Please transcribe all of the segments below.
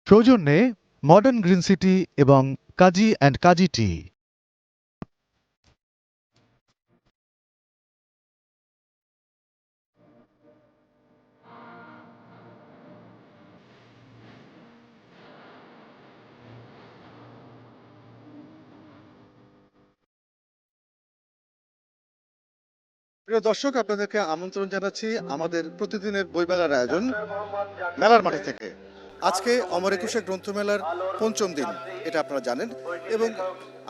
সৌজন্যে modern green city এবং কাজী and কাজী টি। প্রিয় দর্শক, আপনাদেরকে আমন্ত্রণ জানাচ্ছি আমাদের প্রতিদিনের বইমেলার আয়োজন মেলার মাঠে থেকে। আজকে অমর একুশে গ্রন্থমেলার পঞ্চম দিন, এটা আপনারা জানেন। এবং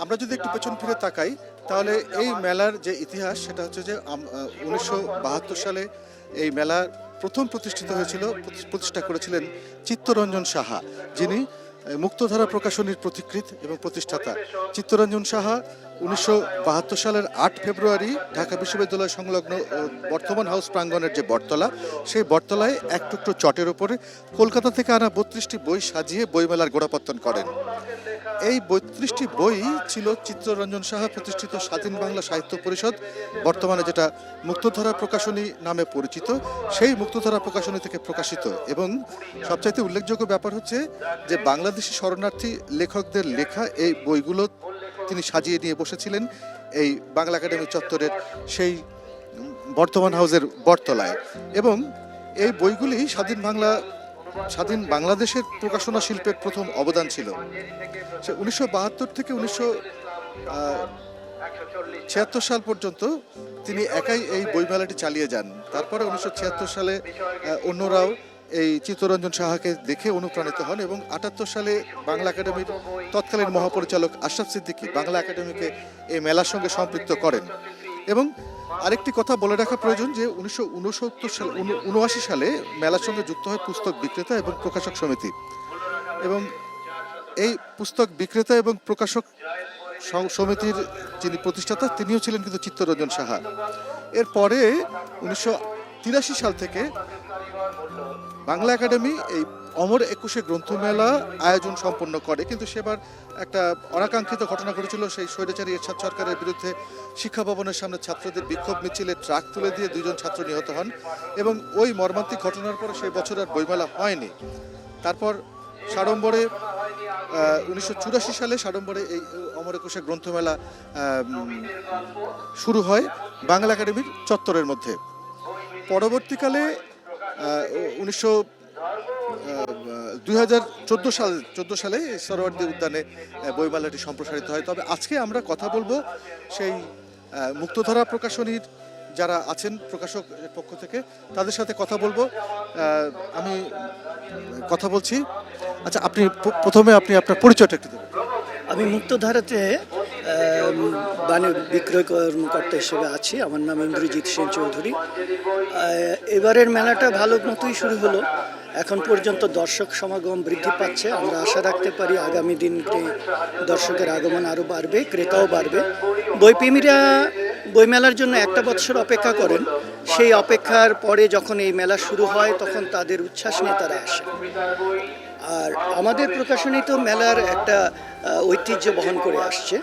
আমরা যদি একটু পেছন ফিরে তাকাই, তাহলে এই মেলার যে ইতিহাস সেটা হচ্ছে যে 1972 সালে এই মেলা প্রথম প্রতিষ্ঠিত হয়েছিল। প্রতিষ্ঠা করেছিলেন চিত্তরঞ্জন সাহা, যিনি মুক্তধারা প্রকাশনীর পথিকৃৎ এবং প্রতিষ্ঠাতা। চিত্তরঞ্জন সাহা 1972 সালের 8 ফেব্রুয়ারি ঢাকা বিশ্ববিদ্যালয় সংলগ্ন বর্ধমান হাউস প্রাঙ্গণের যে বটতলা, সেই বটতলায় এক টুকরো চটের ওপরে কলকাতা থেকে আনা 32টি বই সাজিয়ে বইমেলার গোড়াপত্তন করেন। এই 32টি বই ছিল চিত্তরঞ্জন সাহা প্রতিষ্ঠিত স্বাধীন বাংলা সাহিত্য পরিষদ, বর্তমানে যেটা মুক্তধারা প্রকাশনী নামে পরিচিত, সেই মুক্তধারা প্রকাশনী থেকে প্রকাশিত। এবং সবচাইতে উল্লেখযোগ্য ব্যাপার হচ্ছে যে বাংলাদেশি শরণার্থী লেখকদের লেখা এই বইগুলো তিনি সাজিয়ে নিয়ে বসেছিলেন এই বাংলা একাডেমি চত্বরের সেই বর্ধমান হাউসের বটতলায়। এবং এই বইগুলি স্বাধীন বাংলাদেশের প্রকাশনা শিল্পের প্রথম অবদান ছিল। সে 1972 থেকে 1976 সাল পর্যন্ত তিনি একাই এই বইমেলাটি চালিয়ে যান। তারপরে 1976 সালে অন্যরাও এই চিত্তরঞ্জন সাহাকে দেখে অনুপ্রাণিত হন এবং 78 সালে বাংলা একাডেমির তৎকালীন মহাপরিচালক আশরাফ সিদ্দিকী বাংলা একাডেমিকে এই মেলার সঙ্গে সম্পৃক্ত করেন। এবং আরেকটি কথা বলে রাখা প্রয়োজন যে 1979 সালে মেলার সঙ্গে যুক্ত হয় পুস্তক বিক্রেতা এবং প্রকাশক সমিতি। এবং এই পুস্তক বিক্রেতা এবং প্রকাশক সমিতির যিনি প্রতিষ্ঠাতা, তিনিও ছিলেন কিন্তু চিত্তরঞ্জন সাহা। এরপরে 1983 সাল থেকে বাংলা একাডেমি এই অমর একুশে গ্রন্থমেলা আয়োজন সম্পন্ন করে। কিন্তু সেবার একটা অনাকাঙ্ক্ষিত ঘটনা ঘটেছিল। সেই স্বৈরাচারী এরশাদ সরকারের বিরুদ্ধে শিক্ষা ভবনের সামনে ছাত্রদের বিক্ষোভ মিছিলে ট্রাক তুলে দিয়ে 2 জন ছাত্র নিহত হন এবং ওই মর্মান্তিক ঘটনার পরে সেই বছর আর বইমেলা হয়নি। তারপর সাড়ম্বরে 1984 সালে সাড়ম্বরে এই অমর একুশে গ্রন্থমেলা শুরু হয় বাংলা একাডেমির চত্বরের মধ্যে। পরবর্তীকালে 2014 সালে সরোয়ার্দী উদ্যানে বইমেলাটি সম্প্রসারিত হয়। তবে আজকে আমরা কথা বলবো সেই মুক্তধারা প্রকাশনীর যারা আছেন প্রকাশক পক্ষ থেকে, তাদের সাথে কথা বলবো। আমি কথা বলছি। আচ্ছা, আপনি প্রথমে আপনার পরিচয়টা একটু দেবেন। আমি মুক্তধারাতে বাণী বিক্রয় কর্মকর্তা হিসেবে আছি। আমার নাম ইন্দ্রজিৎ সেন চৌধুরী। এবারের মেলাটা ভালো মতোই শুরু হলো। এখন পর্যন্ত দর্শক সমাগম বৃদ্ধি পাচ্ছে। আমরা আশা রাখতে পারি আগামী দিনকে দর্শকের আগমন আরও বাড়বে, ক্রেতাও বাড়বে। বইপ্রেমীরা বইমেলার জন্য একটা বছর অপেক্ষা করেন। সেই অপেক্ষার পরে যখন এই মেলা শুরু হয় তখন তাদের উচ্ছ্বাস নিয়ে তারা আসে। আর আমাদের প্রকাশনী তো মেলার একটা ঐতিহ্য বহন করে আসছে।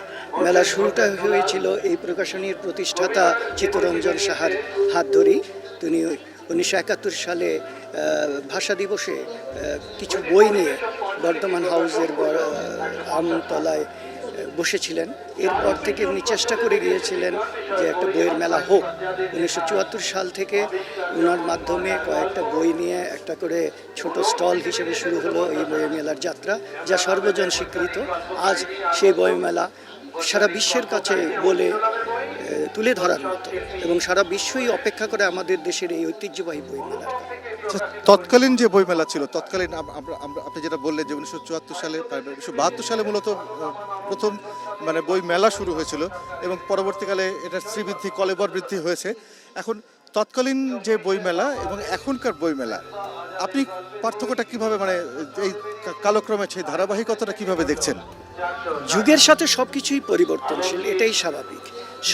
মেলা শুরুটা হয়েছিল এই প্রকাশনীর প্রতিষ্ঠাতা চিত্তরঞ্জন সাহার হাত ধরেই। তিনি 1971 সালে ভাষা দিবসে কিছু বই নিয়ে বর্ধমান হাউসের আমতলায় বসেছিলেন। এরপর থেকে উনি চেষ্টা করে গিয়েছিলেন যে একটা বইয়ের মেলা হোক। 1974 সাল থেকে ওনার মাধ্যমে কয়েকটা বই নিয়ে একটা করে ছোট স্টল হিসেবে শুরু হলো এই বই মেলার যাত্রা, যা সর্বজন স্বীকৃত। আজ সেই বই মেলা সারা বিশ্বের কাছে বলে তুলে ধরার মতো এবং সারা বিশ্বই অপেক্ষা করে আমাদের দেশের এই ঐতিহ্যবাহী বই মেলার। তৎকালীন যে বইমেলা ছিল, তৎকালীন আপনি যেটা বললেন যে 1974 সালে 1972 সালে মূলত প্রথম বই মেলা শুরু হয়েছিল এবং পরবর্তীকালে এটা শ্রীবৃদ্ধি কলেবর বৃদ্ধি হয়েছে। এখন তৎকালীন যে বই মেলা এবং এখনকার বই মেলা, আপনি পার্থক্যটা কিভাবে এই কালক্রমে সেই ধারাবাহিকতাটা কিভাবে দেখছেন? যুগের সাথে সব কিছুই পরিবর্তনশীল, এটাই স্বাভাবিক।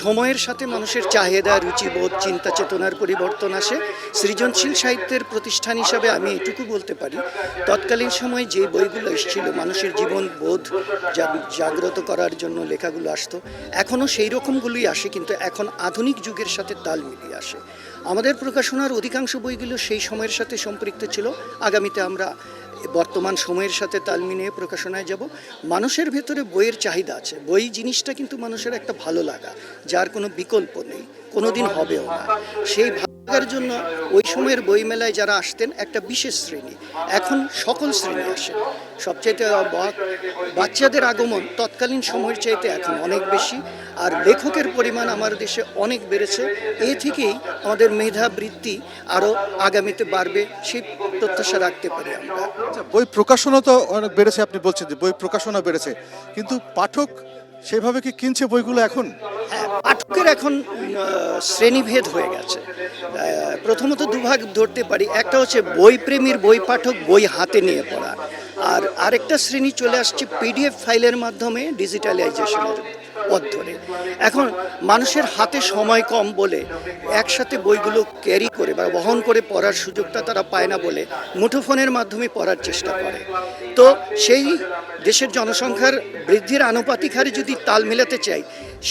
সময়ের সাথে মানুষের চাহিদা, রুচিবোধ, চিন্তা চেতনার পরিবর্তন আসে। সৃজনশীল সাহিত্যের প্রতিষ্ঠান হিসাবে আমি এটুকু বলতে পারি, তৎকালীন সময়ে যে বইগুলো এসেছিল মানুষের জীবন বোধ জাগ্রত করার জন্য লেখাগুলো আসতো, এখনও সেই রকমগুলোই আসে, কিন্তু এখন আধুনিক যুগের সাথে তাল মিলিয়ে আসে। আমাদের প্রকাশনার অধিকাংশ বইগুলো সেই সময়ের সাথে সম্পৃক্ত ছিল। আগামীতে আমরা বর্তমান সময়ের সাথে তাল মিলিয়ে প্রকাশনায় যাব। মানুষের ভেতরে বইয়ের চাহিদা আছে, বই জিনিসটা কিন্তু মানুষের একটা ভালো লাগা, যার কোনো বিকল্প নেই, কোনোদিন হবেও না। সেই ভালো লাগার জন্য ওই সময়ের বইমেলায় যারা আসতেন একটা বিশেষ শ্রেণী, এখন সকল শ্রেণী আসে। সবচাইতে অবাক, বাচ্চাদের আগমন তৎকালীন সময়ের চাইতে এখন অনেক বেশি, আর লেখকের পরিমাণ আমার দেশে অনেক বেড়েছে। এ থেকেই আমাদের মেধাবৃত্তি আরও আগামীতে বাড়বে, সেই প্রত্যাশা রাখতে পারি আমরা। আচ্ছা, বই প্রকাশনা তো অনেক বেড়েছে, আপনি বলছেন যে বই প্রকাশনা বেড়েছে, কিন্তু পাঠক সেভাবে কি কিনছে বইগুলো এখন? হ্যাঁ, পাঠকের এখন শ্রেণীভেদ হয়ে গেছে। প্রথমত দুভাগ ধরতে পারি, একটা হচ্ছে বই প্রেমীর বই পাঠক, বই হাতে নিয়ে পড়া, আর আরেকটা শ্রেণী চলে আসছে পিডিএফ ফাইলের মাধ্যমে ডিজিটালাইজেশনের পথ ধরে। এখন মানুষের হাতে সময় কম বলে একসাথে বইগুলো ক্যারি করে বা বহন করে পড়ার সুযোগটা তারা পায় না বলে মুঠোফোনের মাধ্যমে পড়ার চেষ্টা করে। তো সেই দেশের জনসংখ্যার বৃদ্ধির আনুপাতিক হারে যদি তাল মেলাতে চাই,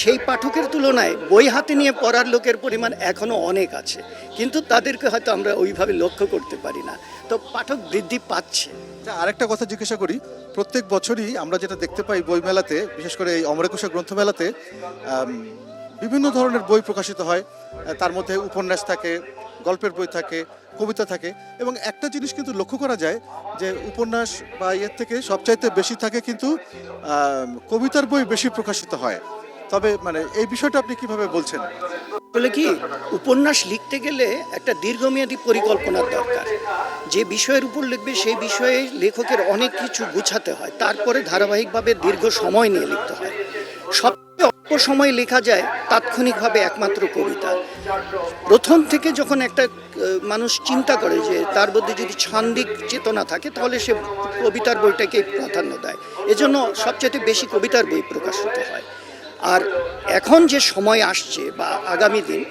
সেই পাঠকের তুলনায় বই হাতে নিয়ে পড়ার লোকের পরিমাণ এখনও অনেক আছে, কিন্তু তাদেরকে হয়তো আমরা ওইভাবে লক্ষ্য করতে পারি না। তো পাঠক বৃদ্ধি পাচ্ছে। আচ্ছা, আরেকটা কথা জিজ্ঞাসা করি, প্রত্যেক বছরই আমরা যেটা দেখতে পাই বইমেলাতে, বিশেষ করে এই অমর একুশে গ্রন্থমেলাতে বিভিন্ন ধরনের বই প্রকাশিত হয়। তার মধ্যে উপন্যাস থাকে, গল্পের বই থাকে, কবিতা থাকে, এবং একটা জিনিস কিন্তু লক্ষ্য করা যায় যে উপন্যাস বা এর থেকে সবচাইতে বেশি থাকে কিন্তু কবিতার বই বেশি প্রকাশিত হয়। তবে মানে এই বিষয়টা আপনি কিভাবে বলছেন? বলে কি, উপন্যাস লিখতে গেলে একটা দীর্ঘমেয়াদী পরিকল্পনার দরকার। যে বিষয়ের উপর লিখবে সেই বিষয়ে লেখকের অনেক কিছু গুছাতে হয়, তারপরে ধারাবাহিকভাবে দীর্ঘ সময় নিয়ে লিখতে হয়। সবচেয়ে অল্প সময় লেখা যায় তাৎক্ষণিকভাবে একমাত্র কবিতা। প্রথম থেকে যখন একটা মানুষ চিন্তা করে যে তার মধ্যে যদি ছান্দিক চেতনা থাকে, তাহলে সে কবিতার বইটাকে প্রাধান্য দেয়। এজন্য সবচেয়ে বেশি কবিতার বই প্রকাশিত হয়। আর এখন যে সময় আসছে বা আগামী দিন,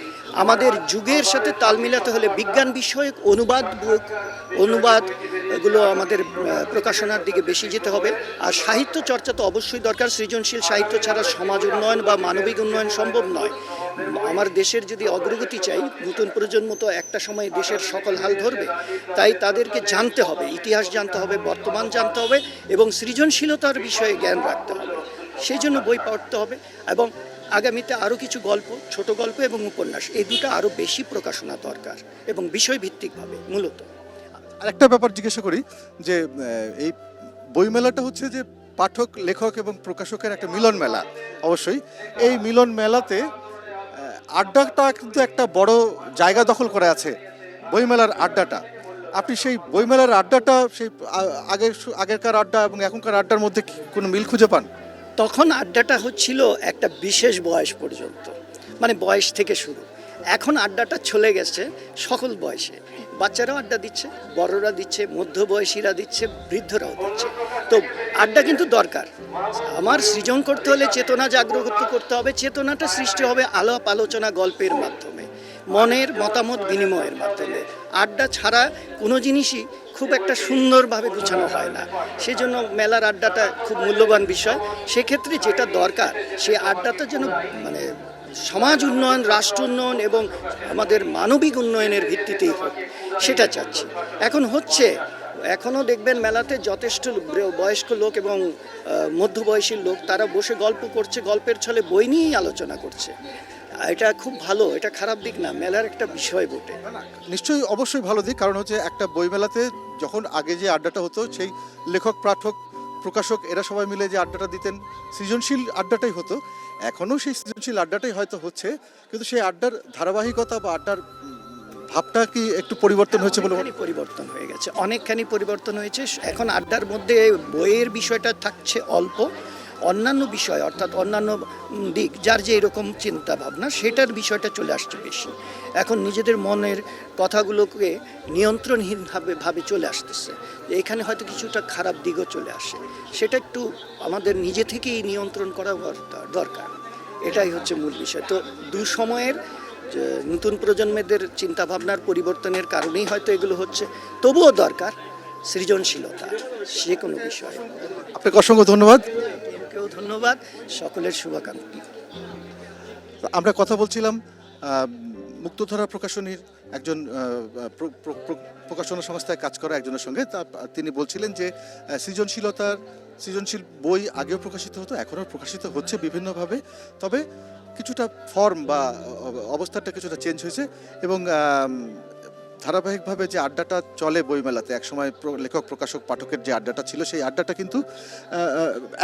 আমাদের যুগের সাথে তাল মিলাতে হলে বিজ্ঞান বিষয়ক অনুবাদ এগুলো আমাদের প্রকাশনার দিকে বেশি যেতে হবে। আর সাহিত্য চর্চা তো অবশ্যই দরকার। সৃজনশীল সাহিত্য ছাড়া সমাজ উন্নয়ন বা মানবিক উন্নয়ন সম্ভব নয়। আমার দেশের যদি অগ্রগতি চাই, নতুন প্রজন্ম তো একটা সময় দেশের সকল হাল ধরবে, তাই তাদেরকে জানতে হবে, ইতিহাস জানতে হবে, বর্তমান জানতে হবে, এবং সৃজনশীলতার বিষয়ে জ্ঞান রাখতে হবে। সেই জন্য বই পড়তে হবে, এবং আগামীতে আরও কিছু গল্প, ছোট গল্প এবং উপন্যাস, এই দুটো আরও বেশি প্রকাশনা দরকার, এবং বিষয়ভিত্তিকভাবে মূলত। আরেকটা ব্যাপার জিজ্ঞাসা করি যে এই বইমেলাটা হচ্ছে যে পাঠক, লেখক এবং প্রকাশকের একটা মিলন মেলা। অবশ্যই এই মিলন মেলাতে আড্ডাটা কিন্তু একটা বড় জায়গা দখল করে আছে, বইমেলার আড্ডাটা। আপনি সেই বইমেলার আড্ডাটা, সেই আগেরকার আড্ডা এবং এখনকার আড্ডার মধ্যে কোনো মিল খুঁজে পান? তখন আড্ডাটা হচ্ছিল একটা বিশেষ বয়স পর্যন্ত, মানে বয়স থেকে শুরু। এখন আড্ডাটা চলে গেছে সকল বয়সে। বাচ্চারাও আড্ডা দিচ্ছে, বড়রা দিচ্ছে, মধ্যবয়সীরা দিচ্ছে, বৃদ্ধরাও দিচ্ছে। তো আড্ডা কিন্তু দরকার। আমার সৃজন করতে হলে চেতনা জাগ্রত করতে হবে। চেতনাটা সৃষ্টি হবে আলাপ আলোচনা, গল্পের মাধ্যমে, মনের মতামত বিনিময়ের মাধ্যমে। আড্ডা ছাড়া কোনো জিনিসই খুব একটা সুন্দরভাবে গুছানো হয় না। সেজন্য মেলার আড্ডাটা খুব মূল্যবান বিষয়। সেক্ষেত্রে যেটা দরকার, সেই আড্ডাটা যেন মানে সমাজ উন্নয়ন, রাষ্ট্র উন্নয়ন এবং আমাদের মানবিক উন্নয়নের ভিত্তিতেই হোক, সেটা চাচ্ছি। এখন হচ্ছে, এখনও দেখবেন মেলাতে যথেষ্ট বয়স্ক লোক এবং মধ্যবয়সী লোক, তারা বসে গল্প করছে, গল্পের ছলে বই নিয়েই আলোচনা করছে। এটা খুব ভালো, এটা খারাপ দিক না, মেলার একটা বিষয় বটে। নিশ্চয়ই, অবশ্যই ভালো দিক। কারণ হচ্ছে একটা বইমেলাতে যখন আগে যে আড্ডাটা হতো, সেই লেখক, পাঠক, প্রকাশক এরা সবাই মিলে যে আড্ডাটা দিতেন, সৃজনশীল আড্ডাটাই হতো। এখনও সেই সৃজনশীল আড্ডাটাই হয়তো হচ্ছে, কিন্তু সেই আড্ডার ধারাবাহিকতা বা আড্ডার ভাবটা কি একটু পরিবর্তন হয়েছে বলে? পরিবর্তন হয়ে গেছে, অনেকখানি পরিবর্তন হয়েছে। এখন আড্ডার মধ্যে বইয়ের বিষয়টা থাকছে অল্প, অন্যান্য বিষয় অর্থাৎ অন্যান্য দিক, যার যে এরকম চিন্তা ভাবনা, সেটার বিষয়টা চলে আসছে বেশি। এখন নিজেদের মনের কথাগুলোকে নিয়ন্ত্রণহীনভাবে চলে আসতেছে। এখানে হয়তো কিছুটা খারাপ দিকও চলে আসে, সেটা একটু আমাদের নিজে থেকেই নিয়ন্ত্রণ করা দরকার। এটাই হচ্ছে মূল বিষয়। তো সময়ের নতুন প্রজন্মের চিন্তাভাবনার পরিবর্তনের কারণেই হয়তো এগুলো হচ্ছে। তবুও দরকার সৃজনশীলতা যে কোনো বিষয়ে। আপনাকে অসংখ্য ধন্যবাদ। কেউ ধন্যবাদ, সকলের শুভাকাঙ্ক্ষী। আমরা কথা বলছিলাম মুক্তধারা প্রকাশনীর একজন প্রকাশনা সংস্থায় কাজ করা একজনের সঙ্গে তিনি বলছিলেন যে সৃজনশীল বই আগেও প্রকাশিত হতো, এখনও প্রকাশিত হচ্ছে বিভিন্নভাবে, তবে কিছুটা ফর্ম বা অবস্থাটা কিছুটা চেঞ্জ হয়েছে এবং ধারাবাহিকভাবে যে আড্ডাটা চলে বইমেলাতে, একসময় লেখক প্রকাশক পাঠকের যে আড্ডাটা ছিল সেই আড্ডাটা কিন্তু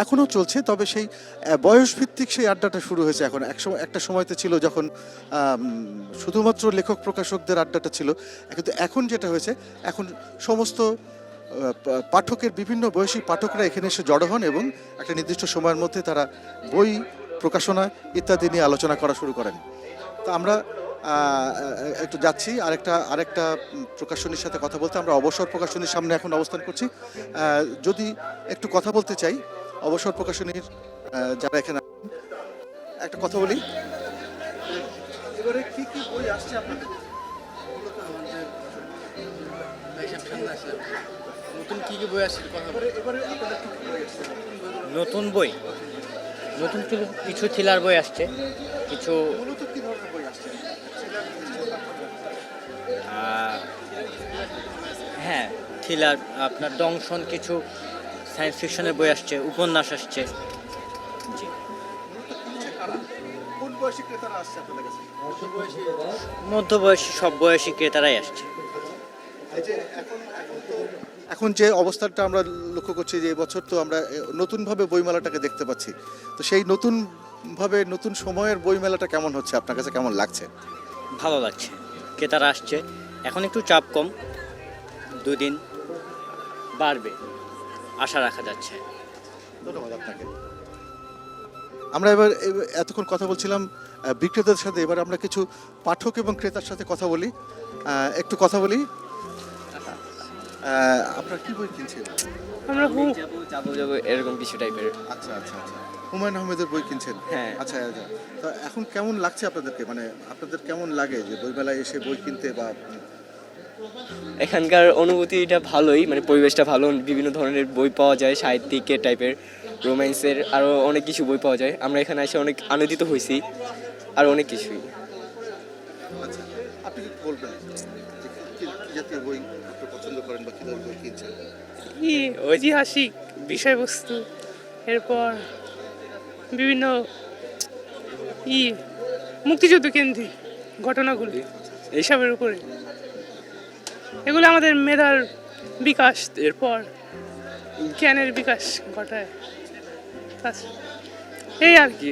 এখনও চলছে, তবে সেই বয়সভিত্তিক সেই আড্ডাটা শুরু হয়েছে এখন। একটা সময়তে ছিল যখন শুধুমাত্র লেখক প্রকাশকদের আড্ডাটা ছিল, কিন্তু এখন যেটা হয়েছে, এখন সমস্ত পাঠকের বিভিন্ন বয়সী পাঠকরা এখানে এসে জড়ো হন এবং একটা নির্দিষ্ট সময়ের মধ্যে তারা বই প্রকাশনা ইত্যাদি নিয়ে আলোচনা করা শুরু করেন। তো আমরা একটু যাচ্ছি আরেকটা প্রকাশনীর সাথে কথা বলতে। আমরা অবসর প্রকাশনীর সামনে এখন অবস্থান করছি। যদি একটু কথা বলতে চাই অবসর প্রকাশনীর যারা এখানে, একটা কথা বলি, এবারে কি কি বই আসছে আপনাদের? নতুন কি কি বই আসছে এবারে আপনাদের কি কি বই আসছে? নতুন বই, নতুন কিছু থ্রিলার বই আসছে, কিছু মূলত কি ধরনের বই আসছে? হ্যাঁ থ্রিলার, আপনার দংশন, কিছু সায়েন্স ফিকশনের বই আসছে, উপন্যাস আসছে। জি, কোন বয়সী ক্রেতারা আসছে আপনাদের কাছে? মধ্যবয়সী সব বয়সী ক্রেতারাই আসছে। এই যে এখন যে অবস্থাটা আমরা লক্ষ্য করছি যে এবছর তো আমরা নতুনভাবে বইমেলাটাকে দেখতে পাচ্ছি, তো সেই নতুন সময়ের বইমেলাটা কেমন হচ্ছে, আপনার কাছে কেমন লাগছে? ভালো লাগছে, ক্রেতারা আসছে, এখন একটু চাপ কম, দুদিন বাড়বে আশা রাখা যাচ্ছে। ধন্যবাদ আপনাকে। আমরা এবার এতক্ষণ কথা বলছিলাম বিক্রেতাদের সাথে, এবার আমরা কিছু পাঠক এবং ক্রেতার সাথে কথা বলি, একটু কথা বলি। আপনারা কি বই কিনছেন? আমরা যাবো এরকম কিছু টাইপের। আচ্ছা আচ্ছা আচ্ছা, হুমায়ুন আহমেদের বই কিনছেন? হ্যাঁ। আচ্ছা আচ্ছা, তো এখন কেমন লাগছে আপনাদেরকে, মানে আপনাদের কেমন লাগে যে বইমেলায় এসে বই কিনতে? বা এখানকার অনুভূতিটা ভালোই, মানে পরিবেশটা ভালো, বিভিন্ন ধরনের বই পাওয়া যায়, সাহিত্যিকের টাইপের, রোম্যান্সের, আরও অনেক কিছু বই পাওয়া যায়। আমরা এখানে এসে অনেক আনন্দিত হয়েছি, আর অনেক কিছুই। আচ্ছা, আপনি কি বলবেন যে কি জাতীয় বই আপনি পছন্দ করেন বা কি ধরনের বই কিনছেন? ঐতিহাসিক বিষয়বস্তু, এরপর বিভিন্ন মুক্তিযুদ্ধ কেন্দ্রিক ঘটনাগুলি, এইসবের উপরে। এগুলো আমাদের মেধার বিকাশ, এরপর জ্ঞানের বিকাশ ঘটায়। ব্যাস, এই আর কি।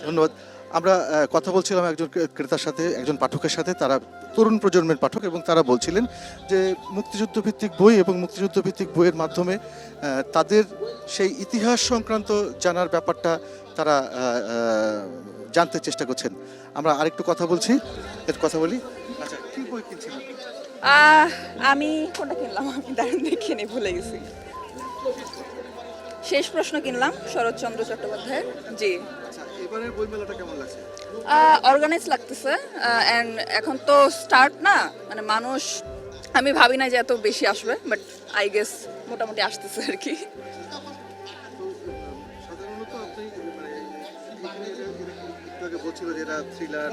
ধন্যবাদ। আমরা কথা বলছিলাম একজন ক্রেতার সাথে, একজন পাঠকের সাথে, তারা তরুণ প্রজন্মের পাঠক, এবং তারা বলছিলেন যে মুক্তিযুদ্ধ ভিত্তিক বই এবং মুক্তিযুদ্ধ ভিত্তিক বইয়ের মাধ্যমে তাদের সেই ইতিহাস সংক্রান্ত জানার ব্যাপারটা তারা জানতে চেষ্টা করছেন। আমরা আরেকটু কথা বলছি, একটু কথা বলি। আচ্ছা, কি বই কিনছেন আপনি? আমি কোনটা কিনলাম, আমি দারুণ দেখিনি, ভুলে গেছি। শেষ প্রশ্ন কিনলাম শরৎচন্দ্র চট্টোপাধ্যায়ের। জি, আচ্ছা, এবারের বইমেলাটা কেমন লাগছে? অর্গানাইজ লাগতেছে, অ্যান্ড এখন তো স্টার্ট না, মানে মানুষ, আমি ভাবি না যে এত বেশি আসবে, বাট আই গেস মোটামুটি আসতেছে আর কি। সাধারণত আপনি মানে এখানে এরকম একটু আগে বলছিল যে এটা থ্রিলার,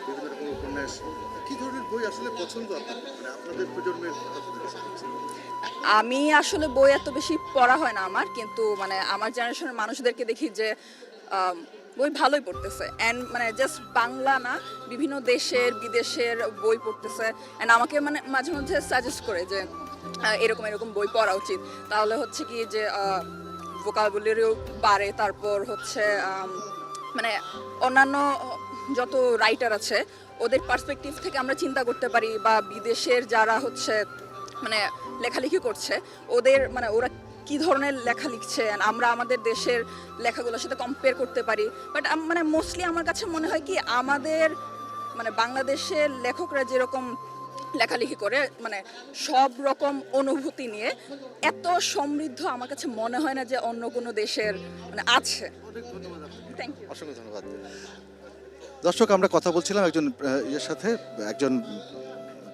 বিভিন্ন রকম উপন্যাস, কি ধরনের বই আসলে পছন্দ আপনার, মানে আপনাদের প্রজন্মের কথা থেকে শুনছি? আমি আসলে বই এত বেশি পড়া হয় না আমার, কিন্তু মানে আমার জেনারেশনের মানুষদেরকে দেখি যে বই ভালোই পড়তেছে, অ্যান্ড মানে জাস্ট বাংলা না, বিভিন্ন দেশের বিদেশের বই পড়তেছে, অ্যান্ড আমাকে মানে মাঝে মধ্যে সাজেস্ট করে যে এরকম এরকম বই পড়া উচিত, তাহলে হচ্ছে কি যে ভোকাবুলারিও বাড়ে, তারপর হচ্ছে মানে অন্যান্য যত রাইটার আছে ওদের পার্সপেক্টিভ থেকে আমরা চিন্তা করতে পারি, বা বিদেশের যারা হচ্ছে মানে লেখালেখি করছে ওদের মানে ওরা কি ধরনের লেখা লিখছে, আমরা আমাদের দেশের লেখাগুলোর সাথে কম্পেয়ার করতে পারি। বাট মানে মোস্টলি আমার কাছে মনে হয় কি আমাদের মানে বাংলাদেশের লেখকরা যেরকম লেখালেখি করে, মানে সব রকম অনুভূতি নিয়ে এত সমৃদ্ধ আমার কাছে মনে হয় না যে অন্য কোনো দেশের মানে আছে। অনেক ধন্যবাদ আপনাকে। Thank you. অসংখ্য ধন্যবাদ। দর্শক, আমরা কথা বলছিলাম একজন ইয়ের সাথে, একজন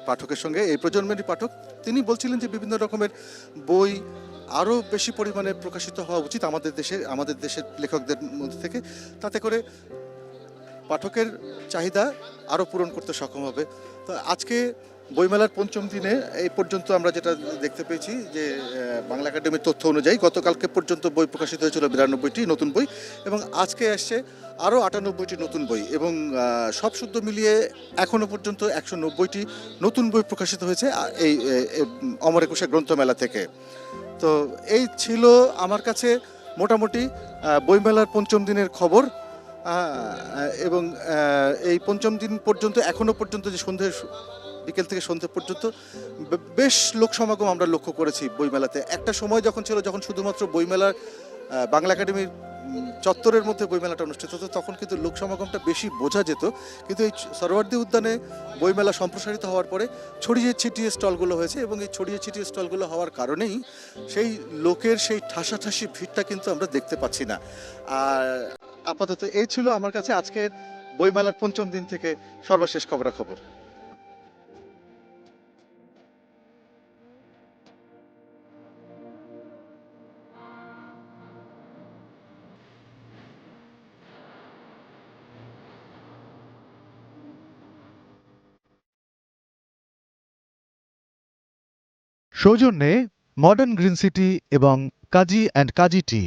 পাঠকের সঙ্গে, এই প্রজন্মেরই পাঠক। তিনি বলছিলেন যে বিভিন্ন রকমের বই আরও বেশি পরিমাণে প্রকাশিত হওয়া উচিত আমাদের দেশের লেখকদের মধ্যে থেকে, তাতে করে পাঠকের চাহিদা আরও পূরণ করতে সক্ষম হবে। তো আজকে বইমেলার পঞ্চম দিনে এই পর্যন্ত আমরা যেটা দেখতে পেয়েছি যে বাংলা একাডেমির তথ্য অনুযায়ী গতকালকে পর্যন্ত বই প্রকাশিত হয়েছিল 92টি নতুন বই, এবং আজকে আসছে আরও 98টি নতুন বই, এবং সব শুদ্ধ মিলিয়ে এখনও পর্যন্ত 190টি নতুন বই প্রকাশিত হয়েছে এই অমর একুশে গ্রন্থমেলা থেকে। তো এই ছিল আমার কাছে মোটামুটি বইমেলার পঞ্চম দিনের খবর। এবং এই পঞ্চম দিন পর্যন্ত এখনও পর্যন্ত যে বিকেল থেকে সন্ধ্যে পর্যন্ত বেশ লোক সমাগম আমরা লক্ষ্য করেছি বইমেলাতে। একটা সময় যখন ছিল যখন শুধুমাত্র বইমেলার বাংলা একাডেমির চত্বরের মধ্যে বইমেলাটা অনুষ্ঠিত হতো, তখন কিন্তু লোক সমাগমটা বেশি বোঝা যেত, কিন্তু এই সরোয়ার্দী উদ্যানে বইমেলা সম্প্রসারিত হওয়ার পরে ছড়িয়ে ছিটিয়ে স্টলগুলো হয়েছে, এবং এই ছড়িয়ে ছিটিয়ে স্টলগুলো হওয়ার কারণেই সেই লোকের সেই ঠাসাঠাসি ভিড়টা কিন্তু আমরা দেখতে পাচ্ছি না। আর আপাতত এই ছিল আমার কাছে আজকের বইমেলার পঞ্চম দিন থেকে সর্বশেষ খবরাখবর। সৌজন্যে মডার্ন গ্রিন সিটি এবং কাজী অ্যান্ড কাজী টি।